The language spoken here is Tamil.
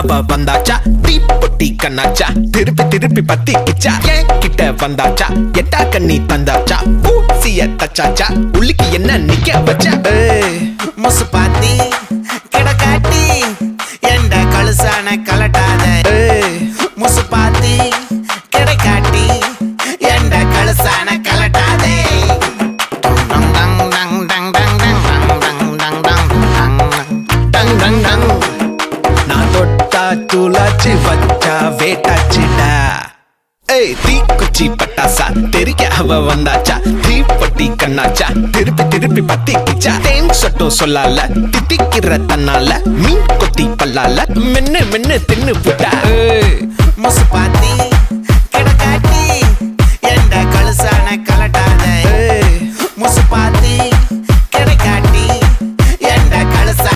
அவ வந்தாச்சா தீப்பொட்டி கண்ணாச்சா திருப்பி திருப்பி பத்தி கிச்சா ஏன் கிட்ட வந்தாச்சா எட்டா கண்ணி தந்தாச்சா பூசிய தச்சாச்சா உள்ளிக்கு என்ன நிக்க வச்சா முசு பாத்தி கிடக்காட்டி எந்த கழுசான கலட்டாத முசு பாத்தி கிடக்காட்டி எந்த கழுசான கலட்டாதே நான் தொட்டா துளாச்சி வச்சா வேட்டாச்சிடா தீக்குச்சி பட்டாசா தெரிக்க அவ வந்தாச்சா தீப்பொட்டி கண்ணாச்சா திருப்பி திருப்பி பத்தி கிச்சா தேன் சொட்டும் சொல்லால தித்திக்கிற தன்னால மீன் கொத்தி பல்லால மென்னு மென்னு தின்னு புட்டா முசு பாத்தி